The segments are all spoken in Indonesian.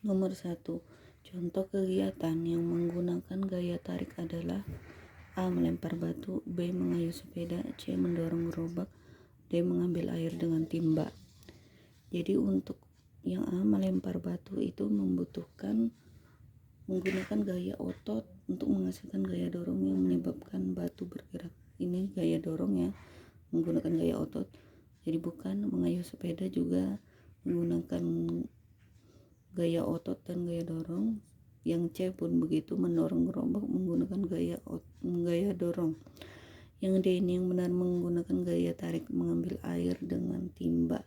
Nomor 1. Contoh kegiatan yang menggunakan gaya tarik adalah A. Melempar batu, B. Mengayuh sepeda, C. Mendorong gerobak, D. Mengambil air dengan timba. Jadi untuk yang A, melempar batu itu membutuhkan menggunakan gaya otot untuk menghasilkan gaya dorong yang menyebabkan batu bergerak. Ini gaya dorong ya, menggunakan gaya otot. Jadi bukan. Mengayuh sepeda juga menggunakan gaya otot dan gaya dorong. Yang C pun begitu, mendorong gerobak menggunakan gaya dorong. Yang D ini yang benar, menggunakan gaya tarik, mengambil air dengan timba.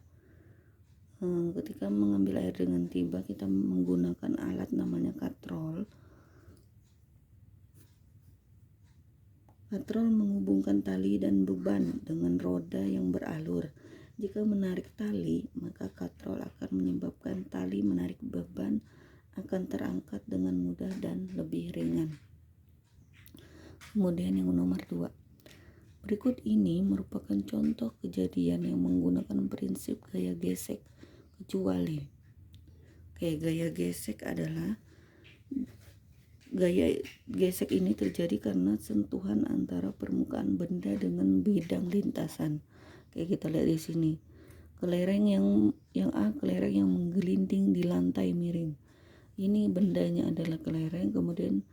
Ketika mengambil air dengan timba, kita menggunakan alat namanya katrol. Katrol menghubungkan tali dan beban dengan roda yang beralur. Jika menarik tali, maka katrol akan menyebabkan tali menarik beban akan terangkat dengan mudah dan lebih ringan. Kemudian yang nomor 2. Berikut ini merupakan contoh kejadian yang menggunakan prinsip gaya gesek kecuali. Gaya gesek adalah gaya gesek ini terjadi karena sentuhan antara permukaan benda dengan bidang lintasan. Kayak kita lihat di sini. Kelereng yang A, kelereng yang menggelinding di lantai miring. Ini bendanya adalah kelereng, kemudian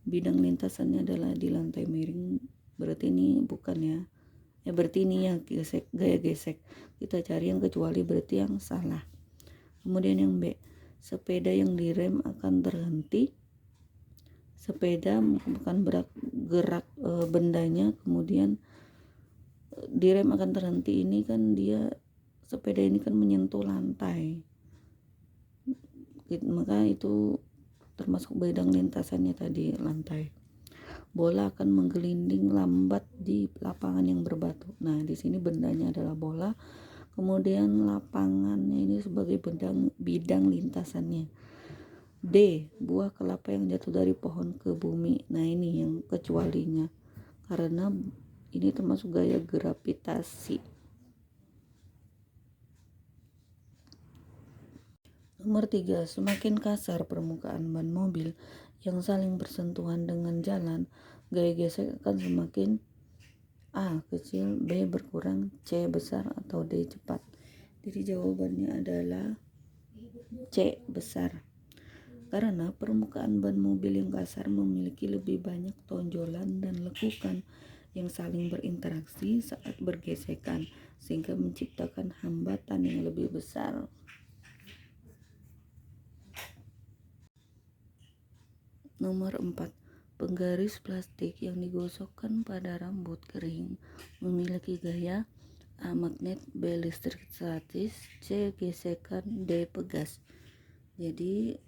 bidang lintasannya adalah di lantai miring. Berarti ini bukan ya. Berarti ini yang gaya gesek. Kita cari yang kecuali, berarti yang salah. Kemudian yang B, sepeda yang direm akan terhenti. Sepeda akan gerak bendanya, kemudian direm akan terhenti. Ini kan dia, sepeda ini kan menyentuh lantai, maka itu termasuk bidang lintasannya tadi, lantai. Bola akan menggelinding lambat di lapangan yang berbatu. Nah, di sini bendanya adalah bola, kemudian lapangannya ini sebagai bidang lintasannya. D, buah kelapa yang jatuh dari pohon ke bumi. Nah, ini yang kecualinya, karena ini termasuk gaya gravitasi. Nomor 3, semakin kasar permukaan ban mobil yang saling bersentuhan dengan jalan, gaya gesek akan semakin A. kecil, B. berkurang, C. besar, atau D. cepat. Jadi jawabannya adalah C. besar. Karena permukaan ban mobil yang kasar memiliki lebih banyak tonjolan dan lekukan yang saling berinteraksi saat bergesekan, sehingga menciptakan hambatan yang lebih besar. Nomor 4. Penggaris plastik yang digosokkan pada rambut kering memiliki gaya A. magnet, B. listrik statis, C. gesekan, D. pegas. Jadi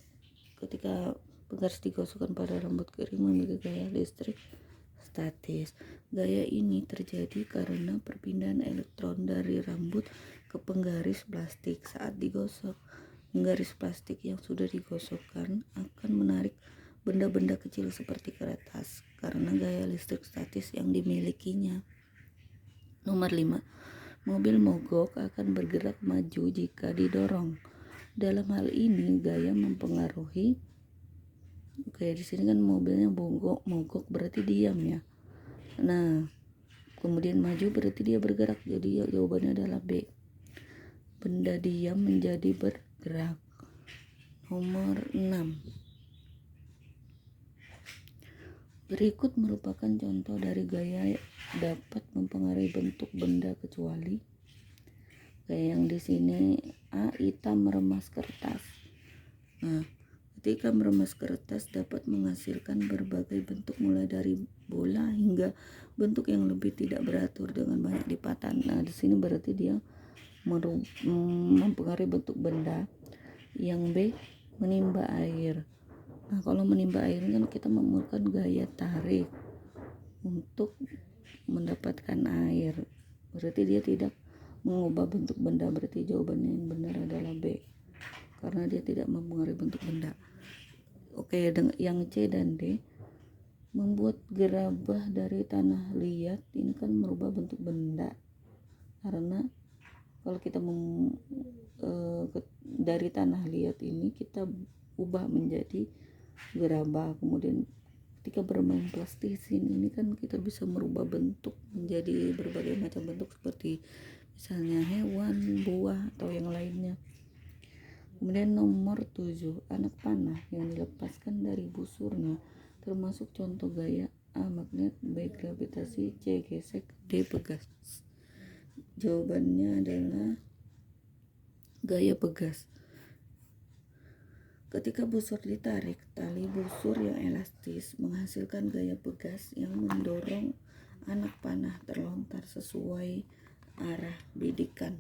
ketika penggaris digosokkan pada rambut kering memiliki gaya listrik statis. Gaya ini terjadi karena perpindahan elektron dari rambut ke penggaris plastik saat digosok. Penggaris plastik yang sudah digosokkan akan menarik benda-benda kecil seperti kertas karena gaya listrik statis yang dimilikinya. Nomor 5. Mobil mogok akan bergerak maju jika didorong. Dalam hal ini gaya mempengaruhi. Di sini kan mobilnya mogok berarti diam ya. Nah, kemudian maju berarti dia bergerak. Jadi jawabannya adalah B. Benda diam menjadi bergerak. Nomor 6. Berikut merupakan contoh dari gaya dapat mempengaruhi bentuk benda kecuali. Kayak yang di sini A. hitam meremas kertas. Nah, ketika meremas kertas dapat menghasilkan berbagai bentuk mulai dari bola hingga bentuk yang lebih tidak beratur dengan banyak lipatan. Nah, di sini berarti dia mempengaruhi bentuk benda. Yang B. menimba air. Nah, kalau menimba air kan kita memerlukan gaya tarik untuk mendapatkan air. Berarti dia tidak mengubah bentuk benda. Berarti jawabannya yang benar adalah B, karena dia tidak mempengaruhi bentuk benda. Yang C dan D, membuat gerabah dari tanah liat ini kan merubah bentuk benda karena Kalau kita dari tanah liat ini kita ubah menjadi gerabah, kemudian ketika bermain plastisin ini kan kita bisa merubah bentuk menjadi berbagai macam bentuk seperti misalnya hewan, buah, atau yang lainnya. Kemudian nomor 7, anak panah yang dilepaskan dari busurnya termasuk contoh gaya A. Magnet, B. Gravitasi, C. Gesek, D. Pegas. Jawabannya adalah gaya pegas. Ketika busur ditarik, tali busur yang elastis menghasilkan gaya pegas yang mendorong anak panah terlontar sesuai arah bidikan.